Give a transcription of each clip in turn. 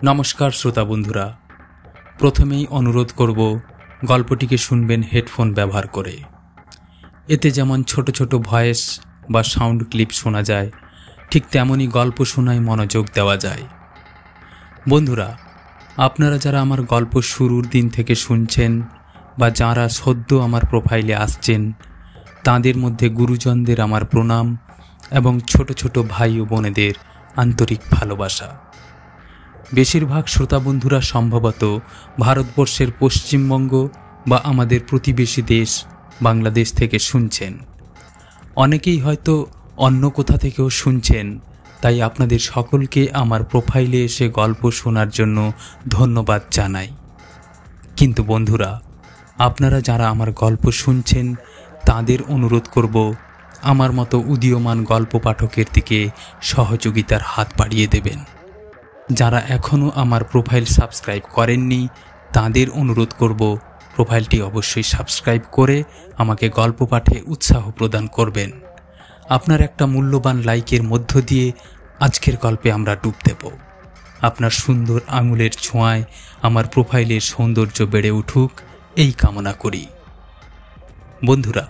নমস্কার শ্রোতা বন্ধুরা, প্রথমেই অনুরোধ করব গল্পটিকে শুনবেন হেডফোন ব্যবহার করে। এতে যেমন ছোট ছোট ভয়েস বা সাউন্ড ক্লিপ শোনা যায়, ঠিক তেমনই গল্প শোনায় মনোযোগ দেওয়া যায়। বন্ধুরা, আপনারা যারা আমার গল্প শুরুর দিন থেকে শুনছেন বা যারা সদ্য আমার প্রোফাইলে আসছেন, তাঁদের মধ্যে গুরুজনদের আমার প্রণাম এবং ছোট ছোট ভাই ও বোনেদের আন্তরিক ভালোবাসা। বেশিরভাগ শ্রোতা বন্ধুরা সম্ভবত ভারতবর্ষের পশ্চিমবঙ্গ বা আমাদের প্রতিবেশী দেশ বাংলাদেশ থেকে শুনছেন। অনেকেই হয়তো অন্য কোথা থেকেও শুনছেন, তাই আপনাদের সকলকে আমার প্রোফাইলে এসে গল্প শোনার জন্য ধন্যবাদ জানাই। কিন্তু বন্ধুরা, আপনারা যারা আমার গল্প শুনছেন তাদের অনুরোধ করব আমার মতো উদীয়মান গল্প পাঠকের দিকে সহযোগিতার হাত বাড়িয়ে দেবেন। যারা এখনও আমার প্রোফাইল সাবস্ক্রাইব করেননি তাদের অনুরোধ করব প্রোফাইলটি অবশ্যই সাবস্ক্রাইব করে আমাকে গল্প পাঠে উৎসাহ প্রদান করবেন। আপনার একটা মূল্যবান লাইকের মধ্য দিয়ে আজকের গল্পে আমরা ডুব দেব। আপনার সুন্দর আঙুলের ছোঁয়ায় আমার প্রোফাইলের সৌন্দর্য বেড়ে উঠুক, এই কামনা করি। বন্ধুরা,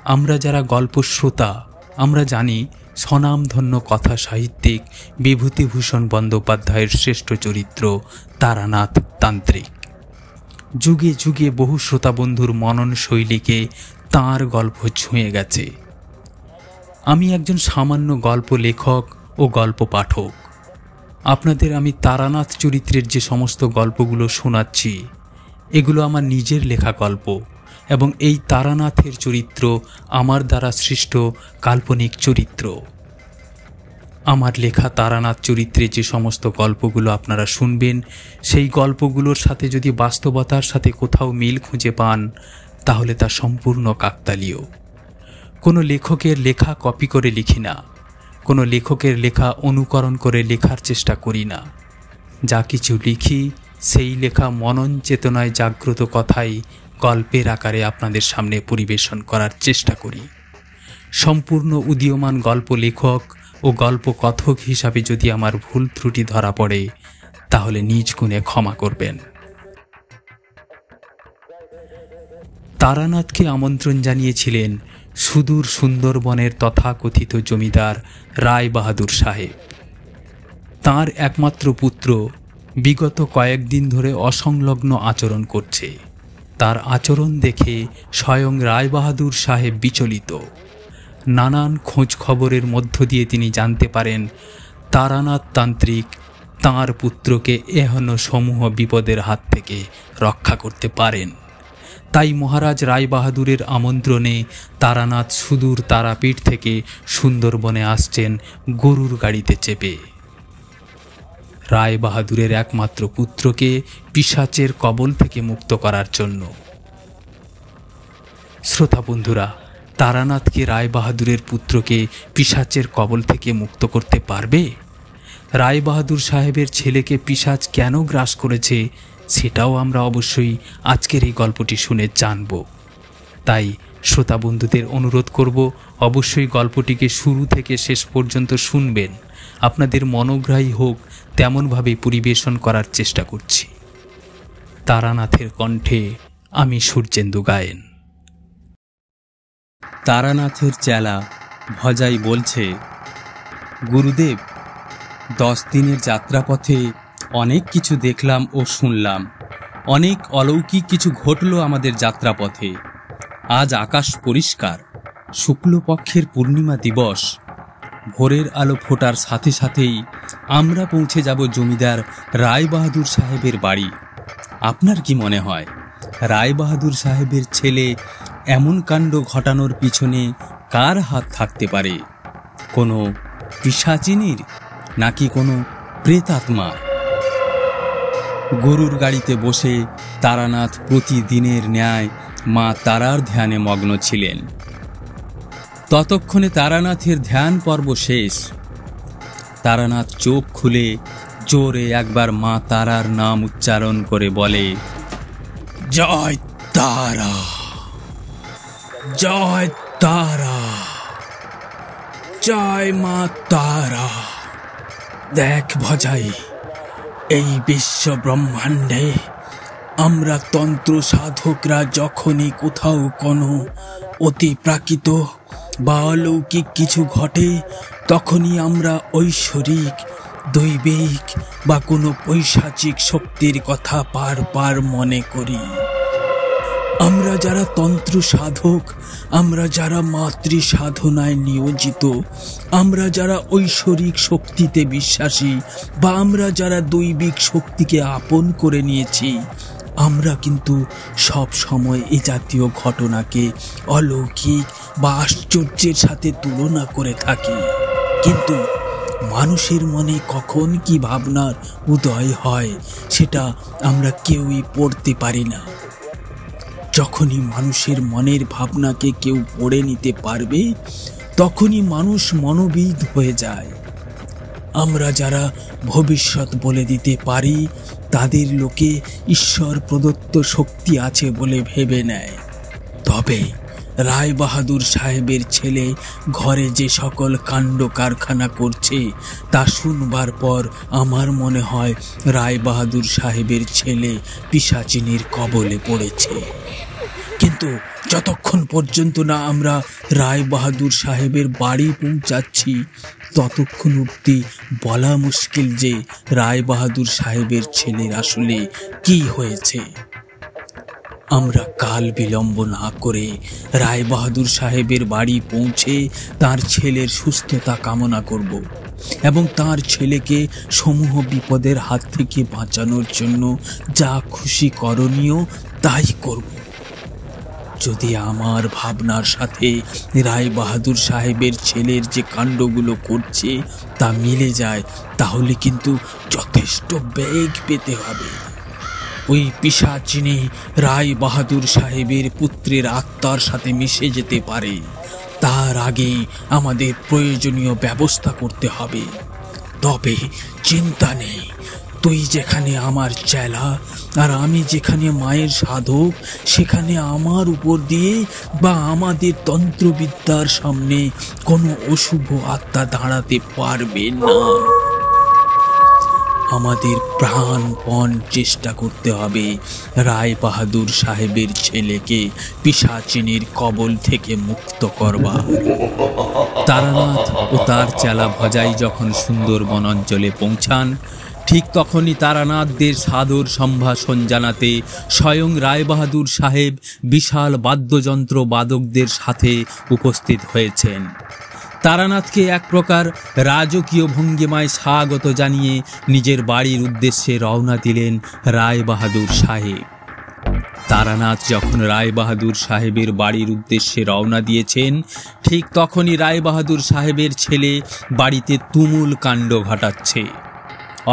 আমরা যারা গল্প শ্রোতা, আমরা জানি স্বনামধন্য কথা সাহিত্যিক বিভূতিভূষণ বন্দ্যোপাধ্যায়ের শ্রেষ্ঠ চরিত্র তারানাথ তান্ত্রিক। যুগে যুগে বহু শ্রোতা বন্ধুর মনন শৈলীকে তাঁর গল্প ছুঁয়ে গেছে। আমি একজন সামান্য গল্প লেখক ও গল্প পাঠক। আপনাদের আমি তারানাথ চরিত্রের যে সমস্ত গল্পগুলো শোনাচ্ছি, এগুলো আমার নিজের লেখা গল্প এবং এই তারানাথের চরিত্র আমার দ্বারা সৃষ্ট কাল্পনিক চরিত্র। আমার লেখা তারানাথ চরিত্রে যে সমস্ত গল্পগুলো আপনারা শুনবেন, সেই গল্পগুলোর সাথে যদি বাস্তবতার সাথে কোথাও মিল খুঁজে পান, তাহলে তা সম্পূর্ণ কাকতালীয়। কোনো লেখকের লেখা কপি করে লিখি না, কোনো লেখকের লেখা অনুকরণ করে লেখার চেষ্টা করি না। যা কিছু লিখি সেই লেখা মনন চেতনায় জাগ্রত কথাই গল্পের আকারে আপনাদের সামনে পরিবেশন করার চেষ্টা করি। সম্পূর্ণ উদীয়মান গল্প লেখক ও গল্প কথক হিসাবে যদি আমার ভুল ত্রুটি ধরা পড়ে, তাহলে নিজ গুণে ক্ষমা করবেন। তারানাথকে আমন্ত্রণ জানিয়েছিলেন সুদূর সুন্দরবনের তথাকথিত জমিদার রায় বাহাদুর সাহেব। তাঁর একমাত্র পুত্র বিগত কয়েকদিন ধরে অসংলগ্ন আচরণ করছে। তার আচরণ দেখে স্বয়ং রায় বাহাদুর সাহেব বিচলিত। নানান খোঁজ খবরের মধ্য দিয়ে তিনি জানতে পারেন তারানাথ তান্ত্রিক তাঁর পুত্রকে এহেন সমূহ বিপদের হাত থেকে রক্ষা করতে পারেন। তাই মহারাজ রায় বাহাদুরের আমন্ত্রণে তারানাথ সুদূর তারাপীঠ থেকে সুন্দরবনে আসছেন গরুর গাড়িতে চেপে। রায় বাহাদুরের একমাত্র পুত্রকে পিশাচের কবল থেকে মুক্ত করার জন্য। শ্রোতা বন্ধুরা, তারানাথকে রায় বাহাদুরের পুত্রকে পিশাচের কবল থেকে মুক্ত করতে পারবে? রায় বাহাদুর সাহেবের ছেলেকে পিশাচ কেন গ্রাস করেছে, সেটাও আমরা অবশ্যই আজকের এই গল্পটি শুনে জানব। তাই শ্রোতা বন্ধুদের অনুরোধ করব, অবশ্যই গল্পটিকে শুরু থেকে শেষ পর্যন্ত শুনবেন। আপনাদের মনোগ্রাহী হোক তেমনভাবে পরিবেশন করার চেষ্টা করছি। তারানাথের কণ্ঠে আমি সূর্যেন্দু গায়েন। তারানাথের চেলা ভজাই বলছে, গুরুদেব, 10 দিনের যাত্রাপথে অনেক কিছু দেখলাম ও শুনলাম। অনেক অলৌকিক কিছু ঘটল আমাদের যাত্রাপথে। আজ আকাশ পরিষ্কার, শুক্লপক্ষের পূর্ণিমা দিবস। ভোরের আলো ফোটার সাথে সাথেই আমরা পৌঁছে যাব জমিদার রায় বাহাদুর সাহেবের বাড়ি। আপনার কি মনে হয়, রায় বাহাদুর সাহেবের ছেলে এমন কাণ্ড ঘটানোর পিছনে কার হাত থাকতে পারে? কোনো পিশাচিনীর, নাকি কোনো প্রেতাত্মা? গরুর গাড়িতে বসে তারানাথ প্রতিদিনের ন্যায় মা তারার ধ্যানে মগ্ন ছিলেন। ততক্ষণে তারানাথের ধ্যান পর্ব শেষ। তারানাথ চোখ খুলে জোরে একবার মা তারার নাম উচ্চারণ করে বলে, জয় তারা, জয় তারা, জয় মা তারা। দেখ ভজাই, এই বিশ্ব ব্রহ্মাণ্ডে আমরা তন্ত্র সাধকরা যখনই কোথাও কোনো অতি প্রাকৃত বা অলৌকিক কিছু ঘটে, তখনই আমরা ঐশ্বরিক, দৈবিক বা কোনো পৈশাচিক শক্তির কথা বারবার মনে করি। আমরা যারা তন্ত্র সাধক, আমরা যারা মাতৃ সাধনায় নিয়োজিত, আমরা যারা ঐশ্বরিক শক্তিতে বিশ্বাসী বা আমরা যারা দৈবিক শক্তিকে আপন করে নিয়েছি, আমরা কিন্তু সব সময় এ জাতীয় ঘটনাকে অলৌকিক বা আশ্চর্যের সাথে তুলনা করে থাকি। কিন্তু মানুষের মনে কখন কি ভাবনার উদয় হয় সেটা আমরা কেউই পড়তে পারি না। যখনই মানুষের মনের ভাবনাকে কেউ পড়ে নিতে পারবে, তখনই মানুষ মনোবিদ হয়ে যায়। আমরা যারা ভবিষ্যৎ বলে দিতে পারি, তাদের লোকে ঈশ্বর প্রদত্ত শক্তি আছে বলে ভেবে নেয়। তবে রায় বাহাদুর সাহেবের ছেলে ঘরে যে সকল কাণ্ড কারখানা করছে তা শুনবার পর আমার মনে হয় রায় বাহাদুর সাহেবের ছেলে পিশাচিনীর কবলে পড়েছে। কিন্তু যতক্ষণ পর্যন্ত না আমরা রায় বাহাদুর সাহেবের বাড়ি পৌঁছাচ্ছি, ততক্ষণ অবধি বলা মুশকিল যে রায় বাহাদুর সাহেবের ছেলের আসলে কি হয়েছে। আমরা কাল বিলম্ব না করে রায় বাহাদুর সাহেবের বাড়ি পৌঁছে তার ছেলের সুস্থতা কামনা করব এবং তার ছেলেকে সমূহ বিপদের হাত থেকে বাঁচানোর জন্য যা খুশি করণীয় তাই করব। যদি আমার ভাবনার সাথে রায় বাহাদুর সাহেবের ছেলের যে কাণ্ডগুলো করছে তা মিলে যায়, তাহলে কিন্তু যথেষ্ট বেগ পেতে হবে। ওই পিশাচিনী রায় বাহাদুর সাহেবের পুত্রের আত্মার সাথে মিশে যেতে পারে। তার আগে আমাদের প্রয়োজনীয় ব্যবস্থা করতে হবে। তবে চিন্তা নেই, তুই যেখানে আমার চেলা আর আমি যেখানে মায়ের সাধক, সেখানে আমার উপর দিয়ে বা আমাদের তন্ত্রবিদ্যার সামনে কোনো অশুভ আত্মা দাঁড়াতে পারবে না। আমাদের প্রাণপণ চেষ্টা করতে হবে রায় বাহাদুর সাহেবের ছেলেকে পিশাচিনীর কবল থেকে মুক্ত করবার। তারানাথ ও তার চেলা ভজাই যখন সুন্দরবন অঞ্চলে পৌঁছান, ঠিক তখনই তারানাথদের সাদর সম্ভাষণ জানাতে স্বয়ং রায় বাহাদুর সাহেব বিশাল বাদ্যযন্ত্র বাদকদের সাথে উপস্থিত হয়েছেন। তারানাথকে এক প্রকার রাজকীয় ভঙ্গিমায় স্বাগত জানিয়ে নিজের বাড়ির উদ্দেশ্যে রওনা দিলেন রায় বাহাদুর সাহেব। তারানাথ যখন রায় বাহাদুর সাহেবের বাড়ির উদ্দেশ্যে রওনা দিয়েছেন, ঠিক তখনই রায় বাহাদুর সাহেবের ছেলে বাড়িতে তুমুল কাণ্ড ঘটাচ্ছে।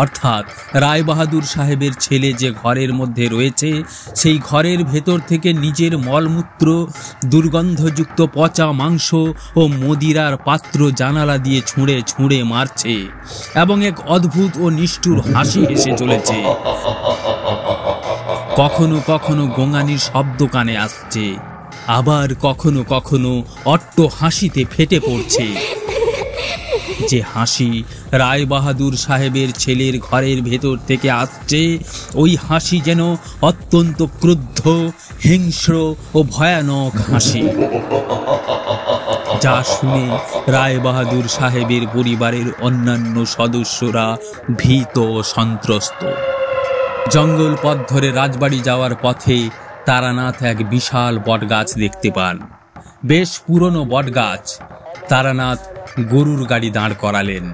অর্থাৎ রায় বাহাদুর সাহেবের ছেলে যে ঘরের মধ্যে রয়েছে, সেই ঘরের ভেতর থেকে নিজের মলমূত্র, দুর্গন্ধযুক্ত পচা মাংস ও মদিরার পাত্র জানালা দিয়ে ছুঁড়ে ছুঁড়ে মারছে এবং এক অদ্ভুত ও নিষ্ঠুর হাসি হেসে চলেছে। কখনো কখনো গোঙানির শব্দ কানে আসছে, আবার কখনো কখনো অট্ট হাসিতে ফেটে পড়ছে। যে হাসি রায় বাহাদুর সাহেবের ছেলের ঘরের ভেতর থেকে আসছে, ওই হাসি যেন অত্যন্ত ক্রুদ্ধ, হিংস্র ও ভয়ানক হাসি, যা শুনে রায় বাহাদুর সাহেবের পরিবারের অন্যান্য সদস্যরা ভীত ও সন্ত্রস্ত। জঙ্গল পথ ধরে রাজবাড়ি যাওয়ার পথে তারানাথ এক বিশাল বটগাছ দেখতে পান। বেশ পুরনো বটগাছ। তারানাথ গরুর গাড়ি দাঁড় করালেন,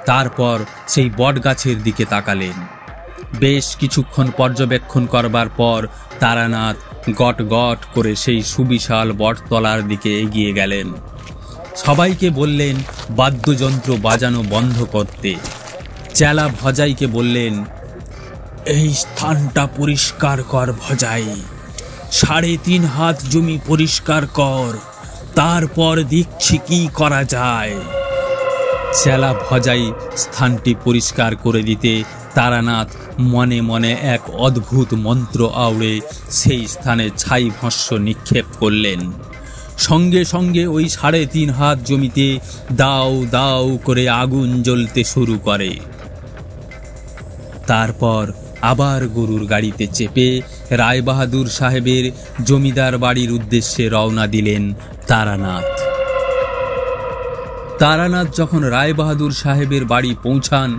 তারপর সেই বটগাছের দিকে তাকালেন। বেশ কিছুক্ষণ পর্যবেক্ষণ করবার পর তারানাথ গট গট করে সেই সুবিশাল বটতলার দিকে এগিয়ে গেলেন। সবাইকে বললেন বাদ্যযন্ত্র বাজানো বন্ধ করতে। চেলা ভজাইকে বললেন, এই স্থানটা পরিষ্কার কর ভজাই, 3.5 হাত জমি পরিষ্কার কর, তারপর দেখছি কি করা যায়। চেলা ভজাই স্থানটি পরিষ্কার করে দিতে তারানাথ মনে মনে এক অদ্ভুত মন্ত্র আওড়ে সেই স্থানে ছাই ভস্য নিক্ষেপ করলেন। সঙ্গে সঙ্গে ওই 3.5 হাত জমিতে দাউ দাউ করে আগুন জ্বলতে শুরু করে। তারপর আবার গরুর গাড়িতে চেপে রায়বাহাদুর সাহেবের জমিদার বাড়ির উদ্দেশ্যে রওনা দিলেন তারানাথ। তারানাথ যখন রায়বাহাদুর সাহেবের বাড়ি পৌঁছান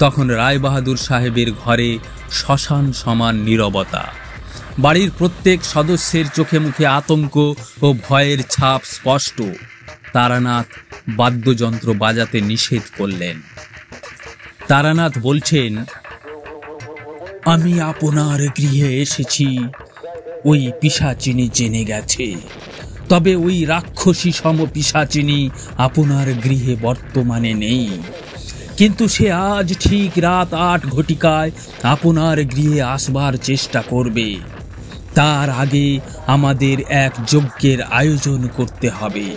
তখন রায়বাহাদুর সাহেবের ঘরে শ্মশান সমান নীরবতা। বাড়ির প্রত্যেক সদস্যের চোখে মুখে আতঙ্ক ও ভয়ের ছাপ স্পষ্ট। তারানাথ বাদ্যযন্ত্র বাজাতে নিষেধ করলেন। তারানাথ বলছেন, আমি আপনার গৃহে এসেছি, ওই পিশাচিনী জেনে গেছে। তবে ওই রাক্ষসী সম পিশাচিনী আপনার গৃহে বর্তমানে নেই, কিন্তু সে আজ ঠিক রাত 8 ঘটিকায় আপনার গৃহে আসবার চেষ্টা করবে। তার আগে আমাদের এক যজ্ঞের আয়োজন করতে হবে।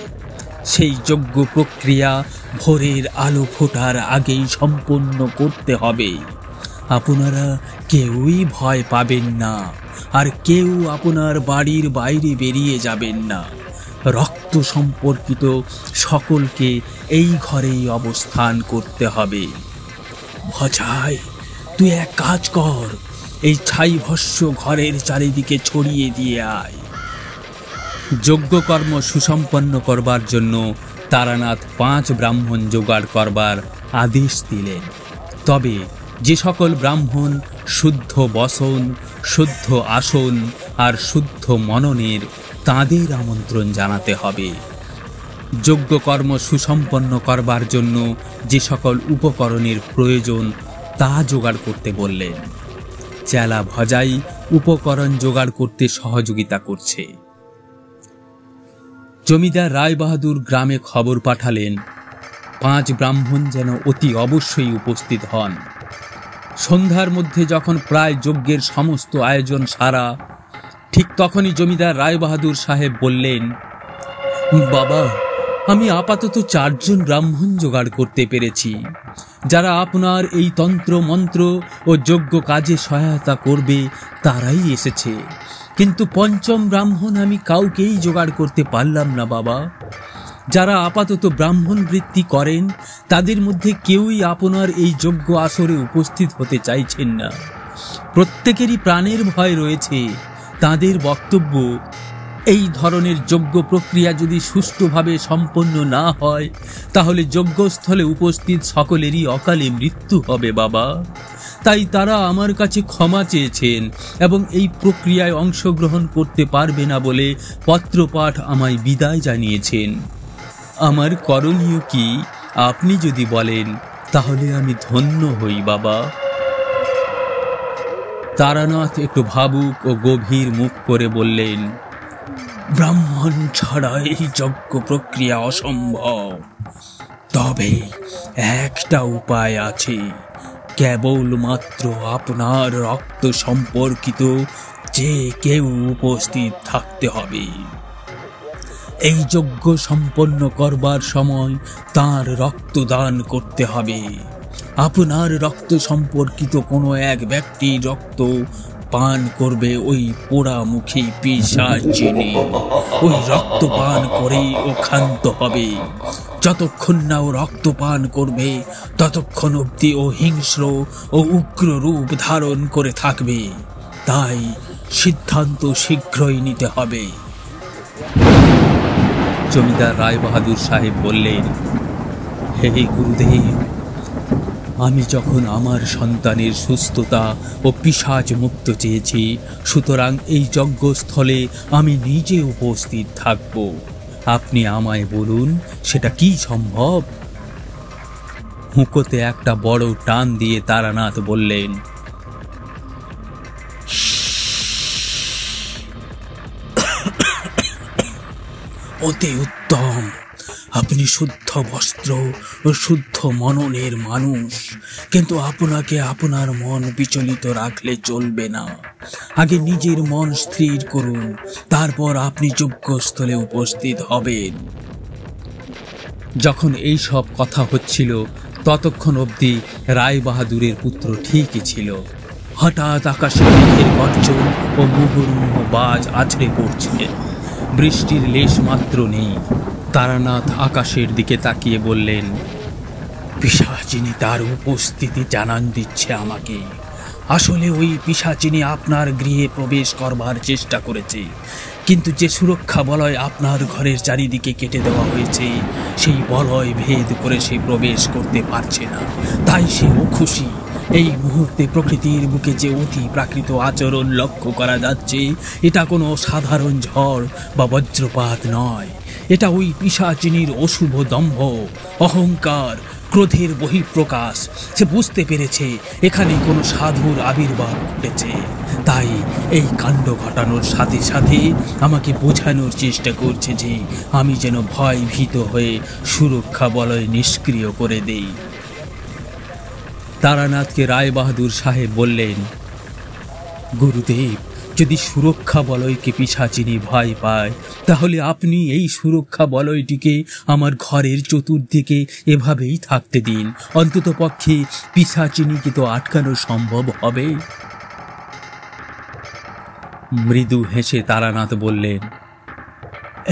সেই যজ্ঞ প্রক্রিয়া ভোরের আলো ফোটার আগেই সম্পন্ন করতে হবে। আপনারা কেউই ভয় পাবেন না, আর কেউ আপনার বাড়ির বাইরে বেরিয়ে যাবেন না। রক্ত সম্পর্কিত সকলকে এই ঘরেই অবস্থান করতে হবে। ভজাই, তুই এক কাজ কর, এই ছাই ভস্য ঘরের চারিদিকে ছড়িয়ে দিয়ে আয়। যজ্ঞকর্ম সুসম্পন্ন করবার জন্য তারানাথ 5 ব্রাহ্মণ জোগাড় করবার আদেশ দিলেন। তবে যে সকল ব্রাহ্মণ শুদ্ধ বসন, শুদ্ধ আসন আর শুদ্ধ মননের, তাঁদের আমন্ত্রণ জানাতে হবে। যজ্ঞকর্ম সুসম্পন্ন করবার জন্য যে সকল উপকরণের প্রয়োজন তা জোগাড় করতে বললেন। চেলা ভজাই উপকরণ জোগাড় করতে সহযোগিতা করছে। জমিদার রায়বাহাদুর গ্রামে খবর পাঠালেন 5 ব্রাহ্মণ যেন অতি অবশ্যই উপস্থিত হন। সন্ধ্যার মধ্যে যখন প্রায় যজ্ঞের সমস্ত আয়োজন সারা, ঠিক তখনই জমিদার রায়বাহাদুর সাহেব বললেন, বাবা, আমি আপাতত 4 জন ব্রাহ্মণ জোগাড় করতে পেরেছি, যারা আপনার এই তন্ত্র মন্ত্র ও যজ্ঞ কাজে সহায়তা করবে। তারাই এসেছে, কিন্তু 5ম ব্রাহ্মণ আমি কাউকেই জোগাড় করতে পারলাম না বাবা। যারা আপাতত ব্রাহ্মণ বৃত্তি করেন তাদের মধ্যে কেউই আপনার এই যজ্ঞ আসরে উপস্থিত হতে চাইছেন না। প্রত্যেকেরই প্রাণের ভয় রয়েছে। তাদের বক্তব্য, এই ধরনের যজ্ঞ প্রক্রিয়া যদি সুষ্ঠুভাবে সম্পন্ন না হয় তাহলে যজ্ঞস্থলে উপস্থিত সকলেরই অকালে মৃত্যু হবে বাবা। তাই তারা আমার কাছে ক্ষমা চেয়েছেন এবং এই প্রক্রিয়ায় অংশগ্রহণ করতে পারবে না বলে পত্রপাঠ আমায় বিদায় জানিয়েছেন। আমার করণীয় কি আপনি যদি বলেন তাহলে আমি ধন্য হই বাবা। তারানাথ একটু ভাবুক ও গভীর মুখ করে বললেন, ব্রাহ্মণ ছাড়া এই যজ্ঞ প্রক্রিয়া অসম্ভব। তবে একটা উপায় আছে, কেবলমাত্র আপনার রক্ত সম্পর্কিত যে কেউ উপস্থিত থাকতে হবে। এই যজ্ঞ সম্পন্ন করবার সময় তার রক্তদান করতে হবে। আপনার রক্ত সম্পর্কিত কোনো এক ব্যক্তির রক্ত পান করবে ওই পোড়ামুখী পিশাচিনী। ওই রক্ত পান করেই ও ক্ষান্ত হবে। যতক্ষণ না ও রক্ত পান করবে ততক্ষণ অবধি ও হিংস্র ও উগ্র রূপ ধারণ করে থাকবে। তাই সিদ্ধান্ত শীঘ্রই নিতে হবে। জমিদার রায়বাহাদুর সাহেব বললেন, হে গুরুদেব, আমি যখন আমার সন্তানের সুস্থতা ও পিশাচ মুক্ত চেয়েছি, সুতরাং এই যজ্ঞস্থলে আমি নিজে উপস্থিত থাকব। আপনি আমায় বলুন সেটা কি সম্ভব? হুঁকোতে একটা বড় টান দিয়ে তারানাথ বললেন, অতি উত্তম। আপনি শুদ্ধ বস্ত্র ও শুদ্ধ মননের মানুষ, কিন্তু আপনাকে আপনার মন বিচলিত রাখলে চলবে না। আগে নিজের মন স্থির করুন, তারপর আপনি যজ্ঞস্থলে উপস্থিত হবেন। যখন এই সব কথা হচ্ছিল ততক্ষণ অবধি রায়বাহাদুরের পুত্র ঠিকই ছিল। হঠাৎ আকাশে মেঘের গর্জন ও মুহুর্মুহু বাজ আছড়ে পড়ছে। বৃষ্টির লেশ মাত্র নেই। তারানাথ আকাশের দিকে তাকিয়ে বললেন, পিশাচিনী তার উপস্থিতি জানান দিচ্ছে আমাকে। আসলে ওই পিশাচিনী আপনার গৃহে প্রবেশ করবার চেষ্টা করেছে, কিন্তু যে সুরক্ষা বলয় আপনার ঘরের চারিদিকে কেটে দেওয়া হয়েছে সেই বলয় ভেদ করে সে প্রবেশ করতে পারছে না, তাই সে অখুশি। এই মুহূর্তে প্রকৃতির বুকে যে অতি প্রাকৃত আচরণ লক্ষ্য করা যাচ্ছে, এটা কোনো সাধারণ ঝড় বা বজ্রপাত নয়। এটা ওই পিশাচিনীর অশুভ দম্ভ, অহংকার, ক্রোধের বহিঃপ্রকাশ। সে বুঝতে পেরেছে এখানে কোনো সাধুর আবির্ভাব ঘটেছে, তাই এই কাণ্ড ঘটানোর সাথে সাথে আমাকে বোঝানোর চেষ্টা করছে যে আমি যেন ভয় ভীত হয়ে সুরক্ষা বলয় নিষ্ক্রিয় করে দেই। তারানাথকে রায়বাহাদুর সাহেব বললেন, গুরুদেব, যদি সুরক্ষা বলয়কে পিশাচিনী ভয় পায়, তাহলে আপনি এই সুরক্ষা বলয়টিকে আমার ঘরের চতুর্দিকে এভাবেই থাকতে দিন। অন্তত পক্ষে পিশাচিনীকে তো আটকানো সম্ভব হবে। মৃদু হেসে তারানাথ বললেন,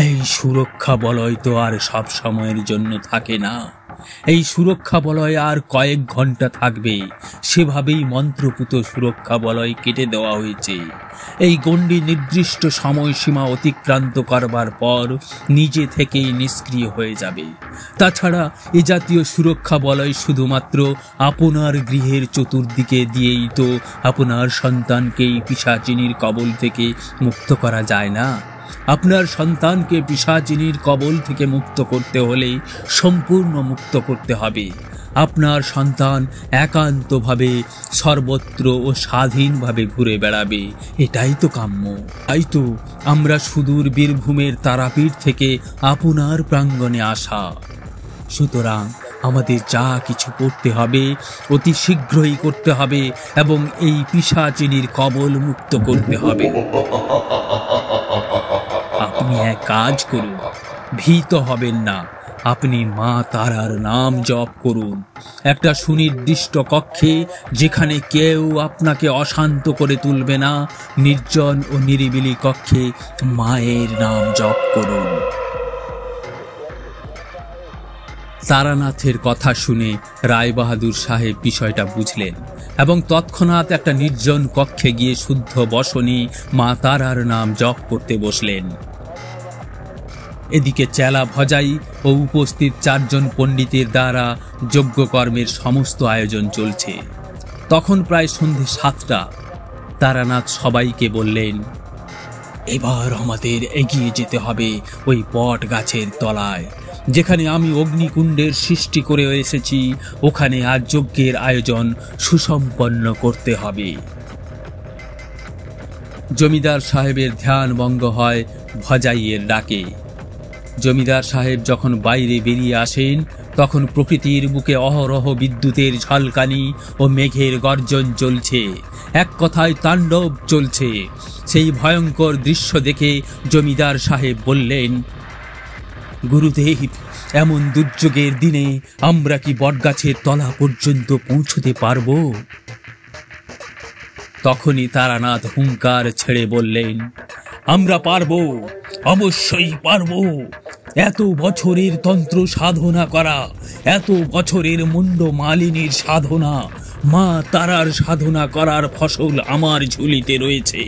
এই সুরক্ষা বলয় তো আর সব সময়ের জন্য থাকে না। এই সুরক্ষা বলয় আর কয়েক ঘন্টা থাকবে। সেভাবেই মন্ত্রপুত সুরক্ষা বলয় কেটে দেওয়া হয়েছে। এই গণ্ডি নির্দিষ্ট সময়সীমা অতিক্রান্ত করবার পর নিজে থেকেই নিষ্ক্রিয় হয়ে যাবে। তাছাড়া এ জাতীয় সুরক্ষা বলয় শুধুমাত্র আপনার গৃহের চতুর্দিকে দিয়েই তো আপনার সন্তানকেই পিশাচিনীর কবল থেকে মুক্ত করা যায় না। আপনার সন্তানকে পিশাচিনীর কবল থেকে মুক্ত করতে হলে সম্পূর্ণ মুক্ত করতে হবে। আপনার সন্তান একান্তভাবে সর্বত্র ও স্বাধীনভাবে ঘুরে বেড়াবে, এটাই তো কাম্য। তাই তো আমরা সুদূর বীরভূমের তারাপীঠ থেকে আপনার প্রাঙ্গণে আসা। সুতরাং আমাদের যা কিছু করতে হবে অতি শীঘ্রই করতে হবে এবং এই পিশাচিনীর কবল মুক্ত করতে হবে। আপনি এক কাজ করুন, ভীত হবেন না। আপনি মা তারার নাম জপ করুন। একটা সুনির্দিষ্ট কক্ষে, যেখানে কেউ আপনাকে অশান্ত করে তুলবে না, নির্জন ও নিরিবিলি কক্ষে মায়ের নাম জপ করুন। তারানাথের কথা শুনে রায়বাহাদুর সাহেব বিষয়টা বুঝলেন এবং তৎক্ষণাৎ একটা নির্জন কক্ষে গিয়ে শুদ্ধ বসনে মা তারার নাম জপ করতে বসলেন। এদিকে চেলা ভজাই ও উপস্থিত 4 জন পণ্ডিতের দ্বারা যজ্ঞকর্মের সমস্ত আয়োজন চলছে। তখন প্রায় সন্ধে 7টা। তারানাথ সবাইকে বললেন, এবার আমাদের এগিয়ে যেতে হবে ওই বট গাছের তলায়, যেখানে আমি অগ্নিকুণ্ডের সৃষ্টি করে এসেছি। ওখানে আজ যজ্ঞের আয়োজন সুসম্পন্ন করতে হবে। জমিদার সাহেবের ধ্যান ভঙ্গ হয় ভজাইয়ের ডাকে। জমিদার সাহেব যখন বাইরে বেরিয়ে আসেন, তখন প্রকৃতির বুকে অহরহ বিদ্যুতের ঝলকানি ও মেঘের গর্জন চলছে। এক কথায় তাণ্ডব চলছে। সেই ভয়ঙ্কর দৃশ্য দেখে জমিদার সাহেব বললেন, গুরুদেব, এমন দুর্যোগের দিনে আমরা কি বটগাছের তলা পর্যন্ত পৌঁছতে পারব? তখনই তারানাথ হুঙ্কার ছেড়ে বললেন, আমরা পারব, অবশ্যই পারব। এত বছরের তন্ত্র সাধনা করা, এত বছরের মুন্ড মালিনীর সাধনা, মা তারার সাধনা করার ফসল আমার ঝুলিতে রয়েছে।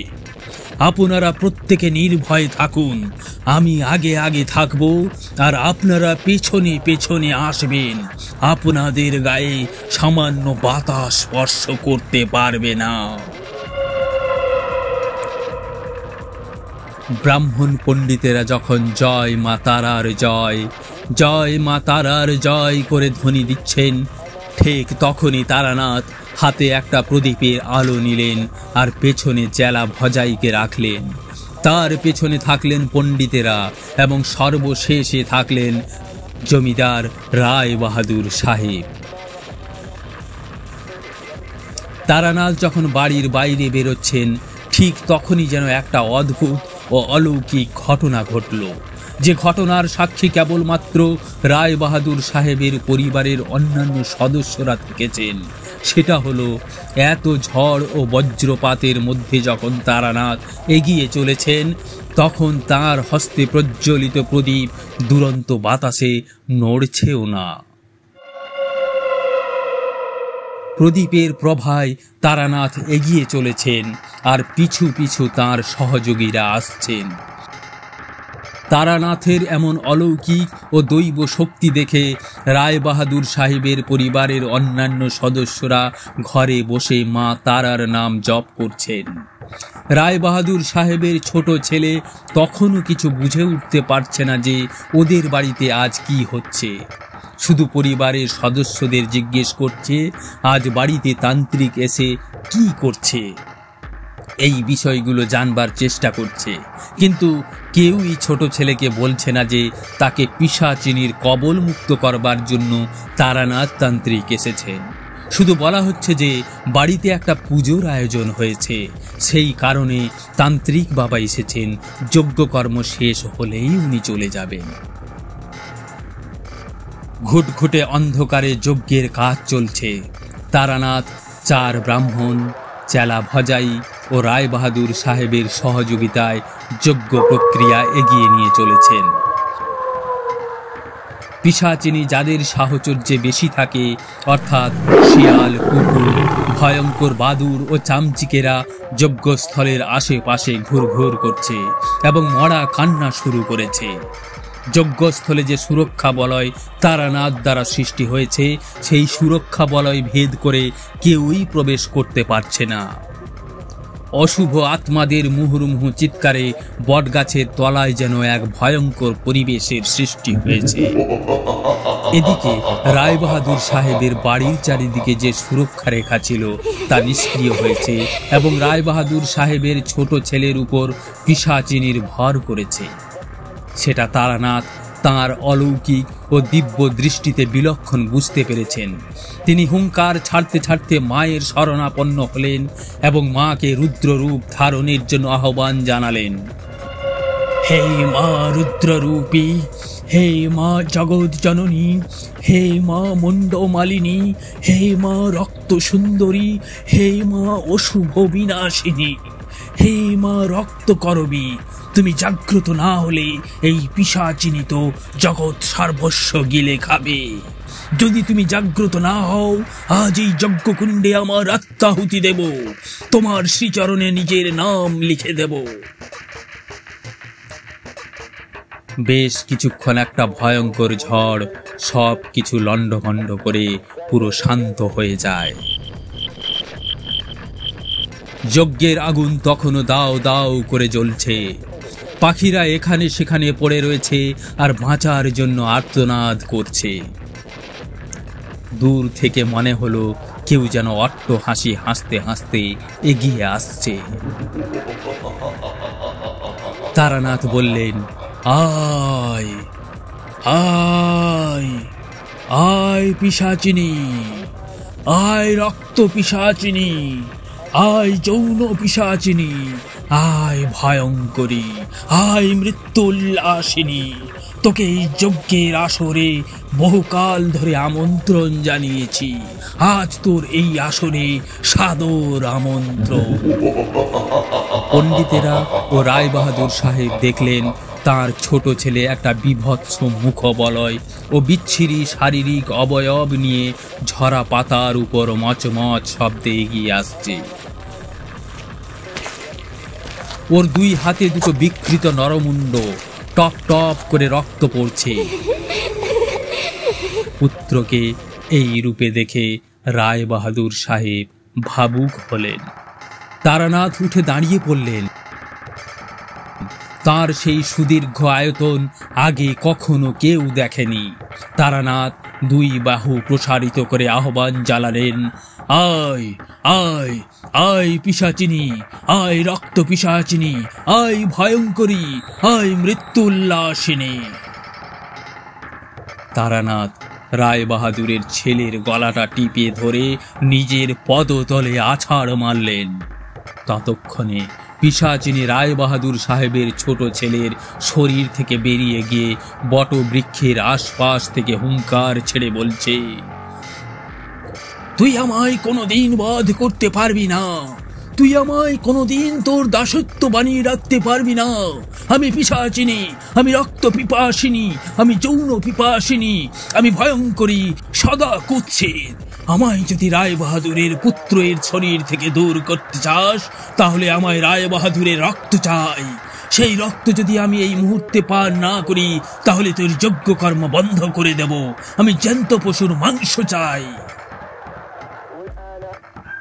আপনারা প্রত্যেকে নির্ভয় থাকুন। আমি আগে আগে থাকব আর আপনারা পেছনে পেছনে আসবেন। আপনাদের গায়ে সামান্য বাতাস স্পর্শ করতে পারবে না। ব্রাহ্মণ পণ্ডিতেরা যখন জয় মা তারার জয়, জয় মা তারার জয় করে ধ্বনি দিচ্ছেন, ঠিক তখনই তারানাথ হাতে একটা প্রদীপের আলো নিলেন আর পেছনে চেলা ভজাইকে রাখলেন। তার পেছনে থাকলেন পণ্ডিতেরা এবং সর্বশেষে থাকলেন জমিদার রায়বাহাদুর সাহেব। তারানাথ যখন বাড়ির বাইরে বেরোচ্ছেন, ঠিক তখনই যেন একটা অদ্ভুত ও অলৌকিক ঘটনা ঘটল, যে ঘটনার সাক্ষী কেবলমাত্র রায়বাহাদুর সাহেবের পরিবারের অন্যান্য সদস্যরা থেকেছেন। সেটা হলো, এত ঝড় ও বজ্রপাতের মধ্যে যখন তারানাথ এগিয়ে চলেছেন, তখন তার হস্তে প্রজ্বলিত প্রদীপ দুরন্ত বাতাসে নড়ছেও না। প্রদীপের প্রভায় তারানাথ এগিয়ে চলেছেন, আর পিছু পিছু তাঁর সহযোগীরা আসছেন। তারানাথের এমন অলৌকিক ও দৈব শক্তি দেখে রায়বাহাদুর সাহেবের পরিবারের অন্যান্য সদস্যরা ঘরে বসে মা তারার নাম জপ করছেন। রায়বাহাদুর সাহেবের ছোট ছেলে তখনও কিছু বুঝে উঠতে পারছে না যে ওদের বাড়িতে আজ কি হচ্ছে। শুধু পরিবারের সদস্যদের জিজ্ঞেস করছে আজ বাড়িতে তান্ত্রিক এসে কি করছে। এই বিষয়গুলো জানবার চেষ্টা করছে, কিন্তু কেউই ছোট ছেলেকে বলছে না যে তাকে পিশাচিনীর কবল মুক্ত করবার জন্য তারানাথ তান্ত্রিক এসেছেন। শুধু বলা হচ্ছে যে বাড়িতে একটা পুজোর আয়োজন হয়েছে, সেই কারণে তান্ত্রিক বাবা এসেছেন, যজ্ঞকর্ম শেষ হলেই উনি চলে যাবেন। ঘুটঘুটে অন্ধকারে যজ্ঞের কাজ চলছে। তারানাথ 4 ব্রাহ্মণ, চেলা ভজাই ও রায়বাহাদুর সাহেবের সহযোগিতায় যজ্ঞ প্রক্রিয়া এগিয়ে নিয়ে চলেছেন। পিশাচিনী যাদের সাহচর্যে বেশি থাকে, অর্থাৎ শিয়াল, কুকুর, ভয়ঙ্কর বাদুর ও চামচিকেরা যজ্ঞস্থলের আশেপাশে ঘুরঘুর করছে এবং মরা কান্না শুরু করেছে। যজ্ঞস্থলে যে সুরক্ষা বলয় তারানাথ দ্বারা সৃষ্টি হয়েছে, সেই সুরক্ষা বলয় ভেদ করে কেউই প্রবেশ করতে পারছে না। অশুভ আত্মাদের মুহুর্মুহু চিৎকারে বটগাছের তলায় যেন এক ভয়ঙ্কর পরিবেশের সৃষ্টি হয়েছে। এদিকে রায়বাহাদুর সাহেবের বাড়ির চারিদিকে যে সুরক্ষা রেখা ছিল তা নিষ্ক্রিয় হয়েছে এবং রায়বাহাদুর সাহেবের ছোট ছেলের উপর পিশাচিনীর ভর করেছে। সেটা তারানাথ তাঁর অলৌকিক ও দিব্য দৃষ্টিতে বিলক্ষণ বুঝতে পেরেছেন। তিনি হুঙ্কার ছাড়তে ছাড়তে মায়ের শরণাপন্ন হলেন এবং মাকে রুদ্ররূপ ধারণের জন্য আহ্বান জানালেন। হে মা রুদ্ররূপী, হে মা জগৎ জননী, হে মা মুন্ডমালিনী, হে মা রক্ত সুন্দরী, হে মা অশুভ বিনাশিনী, হে মা রক্ত করবী, তুমি জাগ্রত না হলে এই পিশাচিনী তো জগৎ সর্বস্ব গিলে খাবে। যদি তুমি জাগ্রত না হও, আজ এই যজ্ঞকুণ্ডে আমার আত্মাহুতি দেব, তোমার শ্রীচরণে নিজের নাম লিখে দেব। বেশ কিছুক্ষণ একটা ভয়ঙ্কর ঝড় সব কিছু লণ্ডভণ্ড করে পুরো শান্ত হয়ে যায়। যজ্ঞের আগুন তখনও দাও দাও করে জ্বলছে। পাখিরা এখানে সেখানে পড়ে রয়েছে আর বাঁচার জন্য আর্তনাদ করছে। দূর থেকে মনে হলো কেউ যেন অট্ট হাসি হাসতে হাসতে এগিয়ে আসছে। তারানাথ বললেন, আয় আয় আয় পিশাচিনী, আয় রক্ত পিশাচিনী, আয় যৌন পিশাচিনী, আয় ভয়ঙ্করী, আয় মৃত্যুল্লাসিনী। তোকে এই যজ্ঞের আসরে বহুকাল ধরে আমন্ত্রণ জানিয়েছি, আজ তোর এই আসরে সাদর আমন্ত্রণ। পণ্ডিতেরা ও রায়বাহাদুর সাহেব দেখলেন তার ছোট ছেলে একটা বিভৎস মুখবলয় ও বিচ্ছিরি শারীরিক অবয়ব নিয়ে ঝরা পাতার উপর মচমচ শব্দে এগিয়ে আসছে। ওর 2 হাতে 2 বিকৃত নরমুণ্ড, টপ টপ করে রক্ত পড়ছে। পুত্রকে এই রূপে দেখে রায়বাহাদুর সাহেব ভাবুক হলেন। তারানাথ উঠে দাঁড়িয়ে পড়লেন। তার সেই সুদীর্ঘ আয়তন আগে কখনো কেউ দেখেনি। তারানাথ 2 বাহু প্রসারিত করে আহ্বান জানালেন, আয় আয় আয় পিশাচিনী, আয় রক্ত পিশাচিনী, আয় ভয়ঙ্করী, আয় মৃত্যুল্লাসিনী। তারানাথ রায়বাহাদুরের ছেলের গলাটা টিপে ধরে নিজের পদতলে আছাড় মারলেন। ততক্ষণে পিশাচিনী রায়বাহাদুর সাহেবের ছোট ছেলের শরীর থেকে বেরিয়ে গিয়ে বটবৃক্ষের আশপাশ থেকে হুঙ্কার ছেড়ে বলছে, তুই আমায় কোনোদিন বধ করতে পারবি না, তুই আমায় কোনোদিন তোর দাসত্ব বানিয়ে রাখতে পারবি না। আমি পিশাচিনী, আমি রক্ত পিপাসিনী, আমি যৌন পিপাসিনী, আমি ভয়ঙ্করী, সদা কুৎসিত। আমায় যদি রায় বাহাদুরের পুত্রের শরীর থেকে দূর করতে চাস, তাহলে আমায় রায় বাহাদুরের রক্ত চাই। সেই রক্ত যদি আমি এই মুহূর্তে পান না করি, তাহলে তোর যজ্ঞ কর্ম বন্ধ করে দেব। আমি জ্যান্ত পশুর মাংস চাই।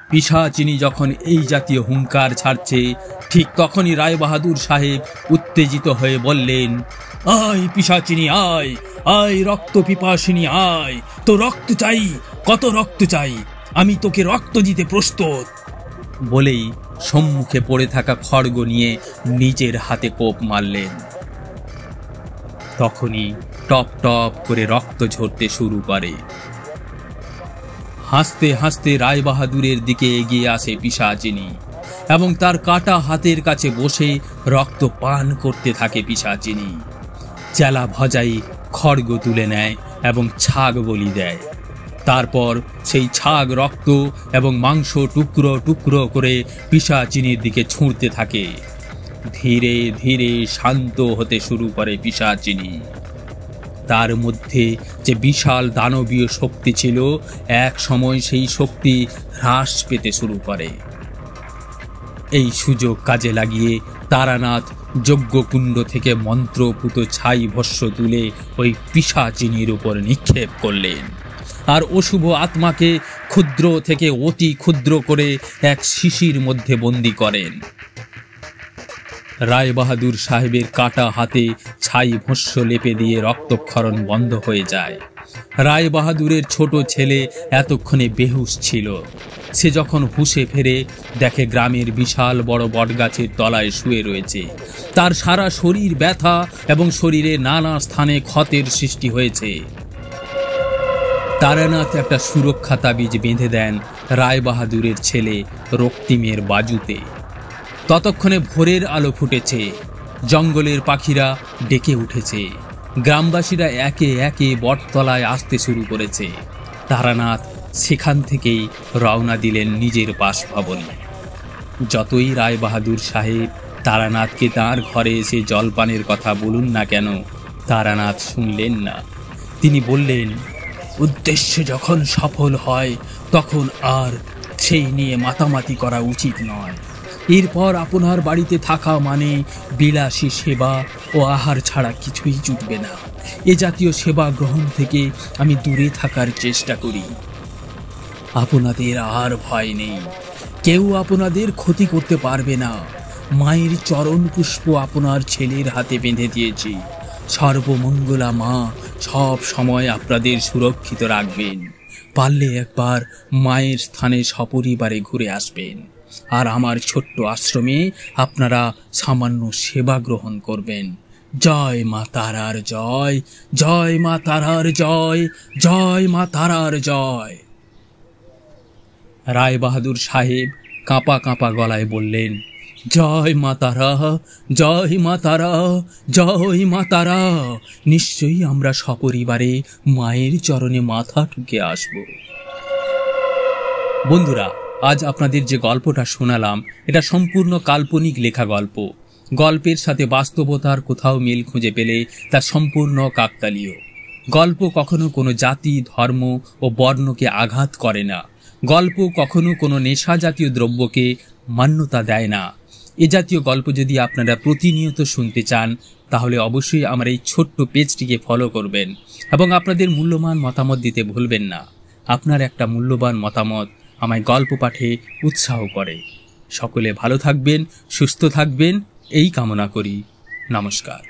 পিশাচিনী যখন এই জাতীয় হুঙ্কার ছাড়ছে, ঠিক তখনই রায় বাহাদুর সাহেব উত্তেজিত হয়ে বললেন, আয় পিশাচিনী, আয় আয়, রক্ত পিপাসিনী আয়। তো রক্ত চাই, কত রক্ত চাই, আমি তোকে রক্ত দিতে প্রস্তুত। বলেই সম্মুখে পড়ে থাকা খড়গ নিয়ে নিজের হাতে কোপ মারলেন। তখনই টপ টপ করে রক্ত ঝরতে শুরু করে। হাসতে হাসতে রায় বাহাদুরের দিকে এগিয়ে আসে পিশাচিনী এবং তার কাটা হাতের কাছে বসে রক্ত পান করতে থাকে পিশাচিনী। চেলা ভজাই খড়গ তুলে নেয় এবং ছাগ বলি দেয়। তারপর সেই ছাগ রক্ত এবং মাংস টুকরো টুকরো করে পিশাচিনীর দিকে ছুঁড়তে থাকে। ধীরে ধীরে শান্ত হতে শুরু করে পিশাচিনী। তার মধ্যে যে বিশাল দানবীয় শক্তি ছিল, এক সময় সেই শক্তি হ্রাস পেতে শুরু করে। এই সুযোগ কাজে লাগিয়ে তারানাথ যজ্ঞকুণ্ড থেকে মন্ত্রপুত ছাই ভস্য তুলে ওই পিশাচিনীর উপর নিক্ষেপ করলেন আর অশুভ আত্মাকে ক্ষুদ্র থেকে অতি ক্ষুদ্র করে এক শিশির মধ্যে বন্দী করেন। রায় বাহাদুর সাহেবের কাটা হাতে ছাই ভস্য লেপে দিয়ে রক্তক্ষরণ বন্ধ হয়ে যায়। রায় বাহাদুরের ছোট ছেলে এতক্ষণে বেহুশ ছিল। সে যখন হুঁশে ফেরে, দেখে গ্রামের বিশাল বড় বটগাছের তলায় শুয়ে রয়েছে। তার সারা শরীর ব্যথা এবং শরীরে নানা স্থানে ক্ষতের সৃষ্টি হয়েছে। তারানাথ একটা সুরক্ষা তাবিজ বেঁধে দেন রায় বাহাদুরের ছেলে রক্তিমের বাজুতে। ততক্ষণে ভোরের আলো ফুটেছে, জঙ্গলের পাখিরা ডেকে উঠেছে, গ্রামবাসীরা একে একে বটতলায় আসতে শুরু করেছে। তারানাথ সেখান থেকেই রওনা দিলেন নিজের বাসভবনে। যতই রায় বাহাদুর সাহেব তারানাথকে তাঁর ঘরে এসে জলপানের কথা বলুন না কেন, তারানাথ শুনলেন না। তিনি বললেন, উদ্দেশ্য যখন সফল হয় তখন আর সেই নিয়ে মাতামাতি করা উচিত নয়। এরপর আপনার বাড়িতে থাকা মানে বিলাসী সেবা ও আহার ছাড়া কিছুই জুটবে না। এ জাতীয় সেবা গ্রহণ থেকে আমি দূরে থাকার চেষ্টা করি। আপনাদের আর ভয় নেই, কেউ আপনাদের ক্ষতি করতে পারবে না। মায়ের চরণ পুষ্প আপনার ছেলের হাতে বেঁধে দিয়েছি। সর্বমঙ্গলা মা সব সময় আপনাদের সুরক্ষিত রাখবেন। পারলে একবার মায়ের স্থানে সপরিবারে ঘুরে আসবেন আর আমার ছোট্ট আশ্রমে আপনারা সামান্য সেবা গ্রহণ করবেন। জয় মা তারার জয়, জয় মা তারার জয়, জয় মা তারার জয়। রায় বাহাদুর সাহেব কাঁপা কাঁপা গলায় বললেন, জয় মা তারা, জয় মা তারা, জয় মা তারা। নিশ্চয়ই আমরা সপরিবারে মায়ের চরণে মাথা ঠুকে আসব। বন্ধুরা, আজ আপনাদের যে গল্পটা শোনালাম, এটা সম্পূর্ণ কাল্পনিক লেখা গল্প। গল্পের সাথে বাস্তবতার কোথাও মিল খুঁজে পেলে তা সম্পূর্ণ কাকতালীয়। গল্প কখনো কোনো জাতি, ধর্ম ও বর্ণকে আঘাত করে না। গল্প কখনো কোনো নেশা জাতীয় দ্রব্যকে মান্যতা দেয় না। এ জাতীয় গল্প যদি আপনারা প্রতিনিয়ত শুনতে চান, তাহলে অবশ্যই আমার এই ছোট্ট পেজটিকে ফলো করবেন এবং আপনাদের মূল্যবান মতামত দিতে ভুলবেন না। আপনার একটা মূল্যবান মতামত আমায় গল্প পাঠে উৎসাহ করে। সকলে ভালো থাকবেন, সুস্থ থাকবেন, এই কামনা করি। নমস্কার।